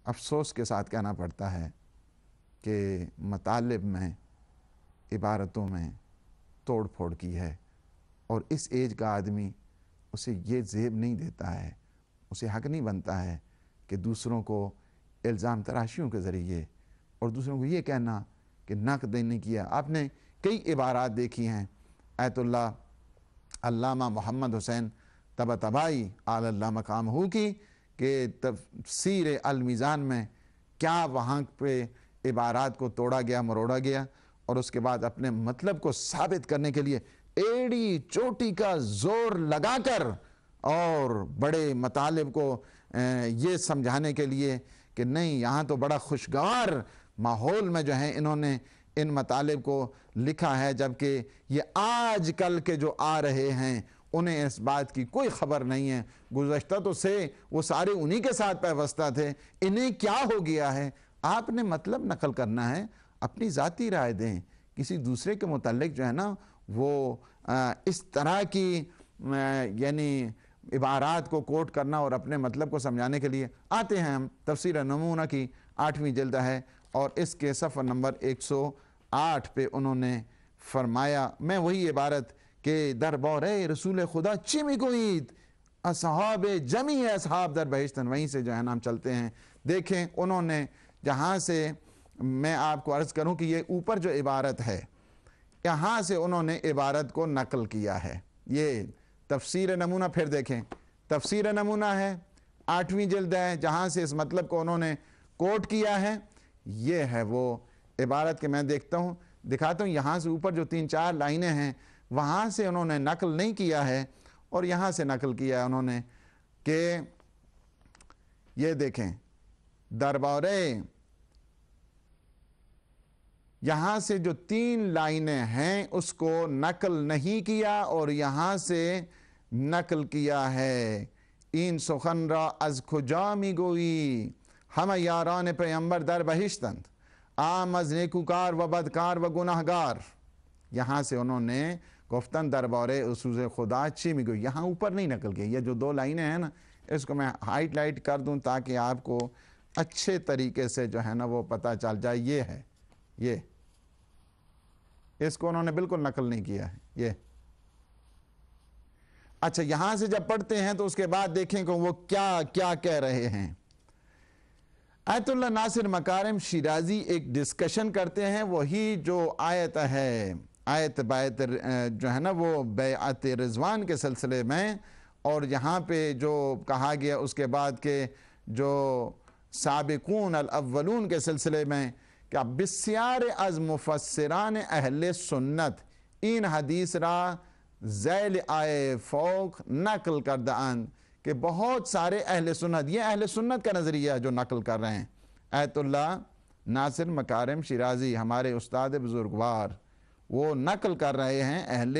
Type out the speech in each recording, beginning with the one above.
افسوس کے ساتھ کہنا پڑتا ہے کہ مطالب میں، عبارتوں میں توڑ پھوڑ کی ہے، اور اس ایج کا آدمی اسے یہ زیب نہیں دیتا ہے، اسے حق نہیں بنتا ہے کہ دوسروں کو الزام تراشیوں کے ذریعے اور دوسروں کو یہ کہنا کہ نقد نہیں کیا۔ آپ نے کئی عبارات دیکھی ہیں آیت اللہ علامہ محمد حسین طباطبائی اعلی اللہ مقامہ کی کہ تفسیر المیزان میں کیا وہاں پہ عبارات کو توڑا گیا، مروڑا گیا، اور اس کے بعد اپنے مطلب کو ثابت کرنے کے لیے ایڑی چوٹی کا زور لگا کر اور بڑے مطالب کو یہ سمجھانے کے لیے کہ نہیں، یہاں تو بڑا خوشگوار ماحول میں جو ہے انہوں نے ان مطالب کو لکھا ہے، جبکہ یہ آج کل کے جو آ رہے ہیں انہیں اس بات کی کوئی خبر نہیں ہے۔ گزشتہ تو سے وہ سارے انہی کے ساتھ پیوستہ تھے، انہیں کیا ہو گیا ہے؟ آپ نے مطلب نقل کرنا ہے، اپنی ذاتی رائے دیں۔ کسی دوسرے کے متعلق جو ہے نا وہ اس طرح کی یعنی عبارات کو کوٹ کرنا اور اپنے مطلب کو سمجھانے کے لیے آتے ہیں۔ ہم تفسیر نمونہ کی 8ویں جلد ہے اور اس کے صفحہ نمبر 108 پہ انہوں نے فرمایا، میں وہی عبارت کہ در بارے رسول خدا چی میگویید اصحاب جمی اصحاب در بہشتن، وہیں سے جو ہے نا ہم چلتے ہیں۔ دیکھیں انہوں نے جہاں سے، میں آپ کو عرض کروں کہ یہ اوپر جو عبارت ہے یہاں سے انہوں نے عبارت کو نقل کیا ہے۔ یہ تفسیر نمونہ پھر دیکھیں، تفسیر نمونہ ہے 8ویں جلد ہے، جہاں سے اس مطلب کو انہوں نے کوٹ کیا ہے۔ یہ ہے وہ عبارت کہ میں دیکھتا ہوں، دکھاتا ہوں، یہاں سے اوپر جو 3-4 لائنیں ہیں وہاں سے انہوں نے نقل نہیں کیا ہے، اور یہاں سے نقل کیا ہے انہوں نے کہ یہ دیکھیں دربارے، یہاں سے جو 3 لائنیں ہیں اس کو نقل نہیں کیا اور یہاں سے نقل کیا ہے۔ این سخن را از کجا میگویی ہم یاران پیمبر در بہشتند، عام از نیکوکار و بدکار و گناہگار۔ یہاں سے انہوں نے گفتن دربارے رسول خدا چی میگویی، یہاں اوپر نہیں نقل کیا۔ یہ جو 2 لائنیں ہیں نا اس کو میں ہائٹ لائٹ کر دوں تاکہ آپ کو اچھے طریقے سے جو ہے نا وہ پتہ چل جائے۔ یہ ہے، یہ اس کو انہوں نے بالکل نقل نہیں کیا ہے۔ یہ اچھا، یہاں سے جب پڑھتے ہیں تو اس کے بعد دیکھیں کہ وہ کیا کیا کہہ رہے ہیں۔ آیت اللہ ناصر مکارم شیرازی ایک ڈسکشن کرتے ہیں، وہی جو آیت ہے، آیت بیعت جو ہے نا وہ بیعت رضوان کے سلسلے میں، اور یہاں پہ جو کہا گیا اس کے بعد کہ جو سابقون الاولون کے سلسلے میں کہ بسیار از مفسران اہل سنت این حدیث را ذیل آئے فوق نقل کردہ اند، کہ بہت سارے اہل سنت، یہ اہل سنت کا نظریہ جو نقل کر رہے ہیں آیت اللہ ناصر مکارم شیرازی ہمارے استاد بزرگوار، وہ نقل کر رہے ہیں اہل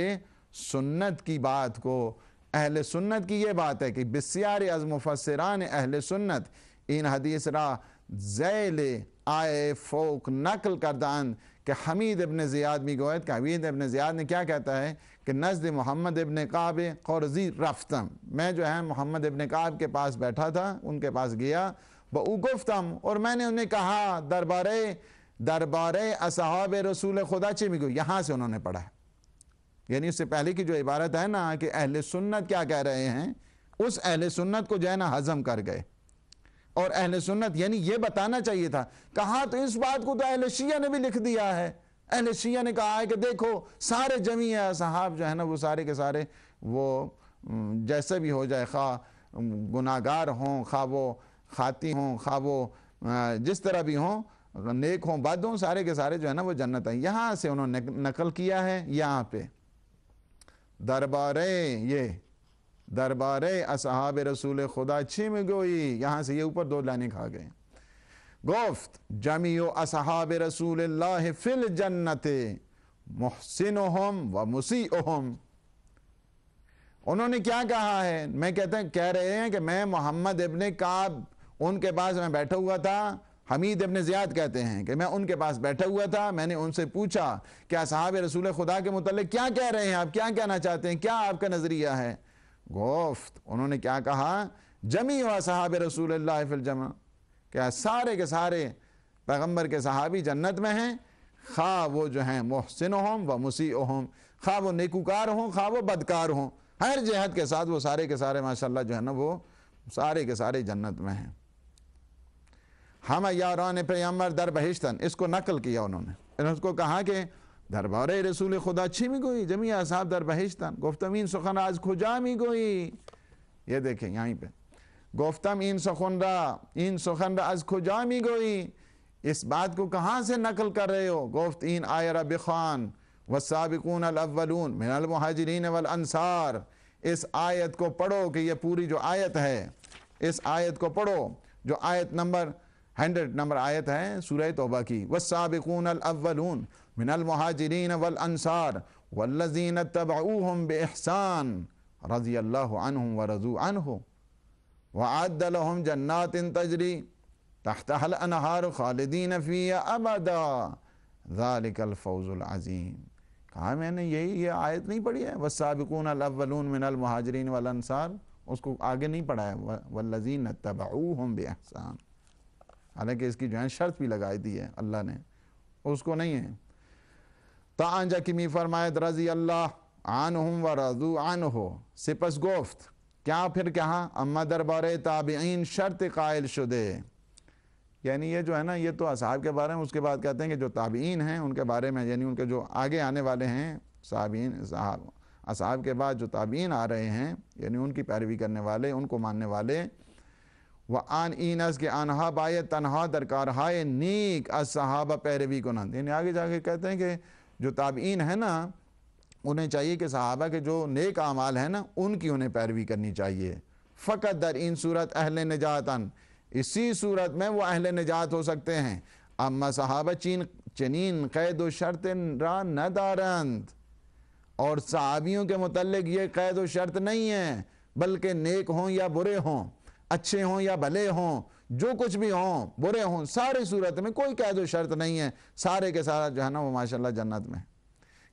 سنت کی بات کو۔ اہل سنت کی یہ بات ہے کہ بسیار از مفسران اہل سنت این حدیث را ذیل آئے فوق نقل کردان، کہ حمید ابن زیاد میگوید کہ حمید ابن زیاد نے کیا کہتا ہے کہ نزد محمد ابن کعب قرظی رفتم، میں جو ہے محمد ابن کعب کے پاس بیٹھا تھا، ان کے پاس گیا، بَأُ گفتم، اور میں نے انہیں کہا دربارے اصحاب رسول خدا چی میگو، یہاں سے انہوں نے پڑھا ہے۔ یعنی اس سے پہلے کی جو عبارت ہے نا کہ اہل سنت کیا کہہ رہے ہیں، اس اہل سنت کو جو ہے نا ہضم کر گئے، اور اہل سنت یعنی یہ بتانا چاہیے تھا، کہا تو اس بات کو تو اہل شیعہ نے بھی لکھ دیا ہے۔ اہل شیعہ نے کہا ہے کہ دیکھو سارے جمیع اصحاب جو ہے نا وہ سارے کے سارے وہ جیسے بھی ہو جائے، خواہ گناہگار ہوں، خواہ وہ خاطی ہوں، خواہ وہ جس طرح بھی ہوں، نیک ہوں بد ہوں، سارے کے سارے جو ہے نا وہ جنت ہیں۔ یہاں سے انہوں نے نقل کیا ہے، یہاں پہ دربارے اصحاب رسول خدا چی میگویی، یہاں سے یہ اوپر 2 لائنیں کھا گئے۔ گفت جمیع اصحاب رسول اللہ فی الجنت محسنہم و مسیئہم، انہوں نے کیا کہا ہے، میں کہہ رہے ہیں کہ میں محمد ابن کعب ان کے پاس میں بیٹھا ہوا تھا، حمید ابن زیاد کہتے ہیں کہ میں ان کے پاس بیٹھا ہوا تھا، میں نے ان سے پوچھا کہ اصحاب رسول خدا کے متعلق کیا کہہ رہے ہیں، آپ کیا کہنا چاہتے ہیں، کیا آپ کا نظریہ ہے؟ گفت، انہوں نے کیا کہا، جمیع اصحاب رسول اللہ فی الجنہ، کہ سارے کے سارے پیغمبر کے صحابی جنت میں ہیں، خواہ وہ جو ہیں محسن ہوں و مسیء ہوں، خواہ وہ نیکوکار ہوں خواہ وہ بدکار ہوں، ہر جہت کے ساتھ وہ سارے کے سارے ماشاءاللہ جو ہے نا وہ سارے کے سارے جنت میں ہیں۔ ہم یاران پیغمبر در بہشتن، اس کو نقل کیا انہوں نے اس کو کہا کہ دربار رسول خدا چی می گوئی جمیع اصحاب در بہشتن، گفتم این سخن از کجا می گوئی، یہ دیکھیں یہیں پہ گفتم این سخن را از کجا می گوئی، اس بات کو کہاں سے نقل کر رہے ہو؟ گفت این آیہ را بخوان والسابقون الاولون من المہاجرین والانصار، اس آیت کو پڑھو کہ یہ پوری جو آیت ہے اس آیت کو پڑھو جو آیت نمبر 100 نمبر آیت ہے سورہ توبہ کی، والسابقون الاولون من المہاجرین والانصار والذین اتبعوہم باحسان رضی اللہ عنہم ورضوا عنہ وعد لهم جنات تجری تحتها الانہار خالدین فیہا ابدا ذالک الفوز العظیم۔ کہا میں نے یہ آیت نہیں پڑھی ہے والسابقون الاولون من المہاجرین والانصار، اس کو آگے نہیں پڑھا ہے والذین اتبعوہم باحسان، حالانکہ اس کی جو ہے شرط بھی لگائی دی ہے اللہ نے، اس کو نہیں ہے۔ تا آنجا کی می فرمایت رضی اللہ عنہم ورضوا عنہ، سپس گفت کیا پھر کہا اما دربار تابعین شرط قائل شدے، یعنی یہ جو ہے نا یہ تو اصحاب کے بارے میں، اس کے بعد کہتے ہیں کہ جو تابعین ہیں ان کے بارے میں، یعنی ان کے جو آگے آنے والے ہیں اصحاب کے بعد جو تابعین آ رہے ہیں یعنی ان کی پیروی کرنے والے، ان کو ماننے والے، وَآن اینس کے آنہا بائے تنہا درکارہائے نیک از صحابہ پیروی کو نہ، یعنی آگے جا کے کہتے ہیں کہ جو تابعین ہیں نا انہیں چاہیے کہ صحابہ کے جو نیک اعمال ہیں نا ان کی انہیں پیروی کرنی چاہیے۔ فقط در این صورت اہل نجاتن، اسی صورت میں وہ اہل نجات ہو سکتے ہیں۔ اما صحابہ چنین قید و شرط را ندارند، اور صحابیوں کے متعلق یہ قید و شرط نہیں ہے، بلکہ نیک ہوں یا برے ہوں، اچھے ہوں یا بھلے ہوں، جو کچھ بھی ہوں برے ہوں، سارے صورت میں کوئی قید و شرط نہیں ہے، سارے کے سارا جو ہے نا وہ ماشاءاللہ جنت میں۔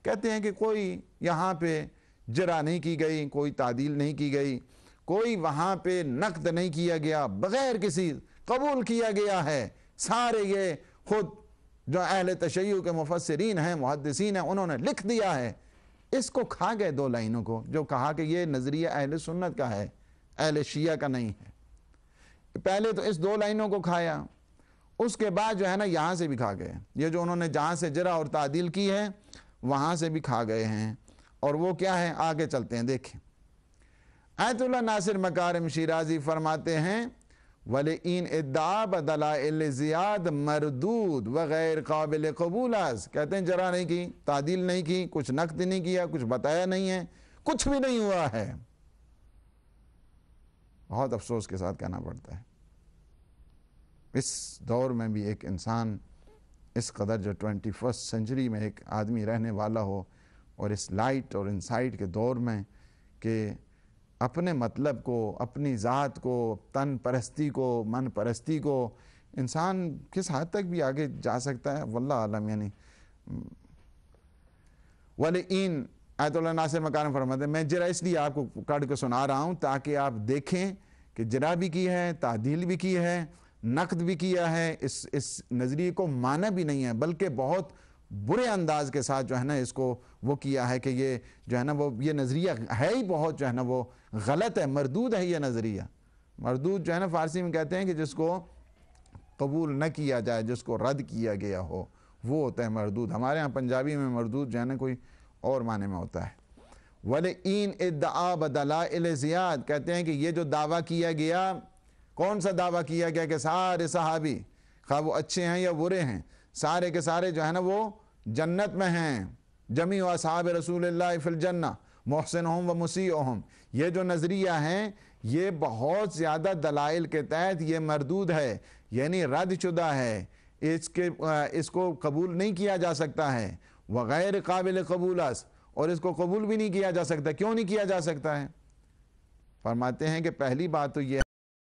کہتے ہیں کہ کوئی یہاں پہ جرح نہیں کی گئی، کوئی تعدیل نہیں کی گئی، کوئی وہاں پہ نقد نہیں کیا گیا، بغیر کسی قبول کیا گیا ہے، سارے یہ خود جو اہل تشیع کے مفسرین ہیں محدثین ہیں انہوں نے لکھ دیا ہے۔ اس کو کھا گئے دو لائنوں کو، جو کہا کہ یہ نظریہ اہل سنت کا ہے، اہل شیعہ کا نہیں ہے۔ پہلے تو اس دو لائنوں کو کھایا، اس کے بعد جو ہے نا یہاں سے بھی کھا گئے، یہ جو انہوں نے جہاں سے جرح اور تعدیل کی ہے وہاں سے بھی کھا گئے ہیں، اور وہ کیا ہے آگے چلتے ہیں دیکھیں۔ آیت اللہ ناصر مکارم شیرازی فرماتے ہیں وَلِئِن ادعا بدلائل زیاد مردود وغیر قابل قبول از، کہتے ہیں جرح نہیں کی، تعدیل نہیں کی، کچھ نقد نہیں کیا، کچھ بتایا نہیں ہے، کچھ بھی نہیں ہوا ہے۔ بہت افسوس کے ساتھ کہنا پڑتا ہے اس دور میں بھی ایک انسان اس قدر جو 21 سنچری میں ایک آدمی رہنے والا ہو، اور اس لائٹ اور انسائٹ کے دور میں کہ اپنے مطلب کو، اپنی ذات کو، تن پرستی کو، من پرستی کو، انسان کس حد تک بھی آگے جا سکتا ہے واللہ عالم۔ یعنی وَلِئِن، آیت اللہ ناصر مکارم فرماتے ہیں میں جرح اس لیے آپ کو کڑ کے سنا رہا ہوں تاکہ آپ دیکھیں کہ جرح بھی کی ہے، تعدیل بھی کی ہے، نقد بھی کیا ہے، اس نظریے کو مانا بھی نہیں ہے، بلکہ بہت برے انداز کے ساتھ جو ہے نا اس کو وہ کیا ہے کہ یہ جو ہے نا وہ یہ نظریہ ہے ہی بہت جو ہے نا وہ غلط ہے، مردود ہے یہ نظریہ۔ مردود جو ہے نا فارسی میں کہتے ہیں کہ جس کو قبول نہ کیا جائے، جس کو رد کیا گیا ہو، وہ ہوتا ہے مردود۔ ہمارے ہاں پنجابی میں مردود جو ہے نا کوئی اور معنی میں ہوتا ہے۔ وَلِئِن ادعا بدلائل زیاد، کہتے ہیں کہ یہ جو دعویٰ کیا گیا، کون سا دعویٰ کیا گیا کہ سارے صحابی خواہ وہ اچھے ہیں یا برے ہیں، سارے کے سارے جو ہے نا وہ جنت میں ہیں، جمیع اصحاب رسول اللہ فی الجنہ محسنہم و مسیئہم، یہ جو نظریہ ہیں یہ بہت زیادہ دلائل کے تحت یہ مردود ہے، یعنی رد شدہ ہے، اس کو قبول نہیں کیا جا سکتا ہے، وغیر قابل قبول است، اور اس کو قبول بھی نہیں کیا جا سکتا۔ کیوں نہیں کیا جا سکتا ہے؟ فرماتے ہیں کہ پہلی بات تو یہ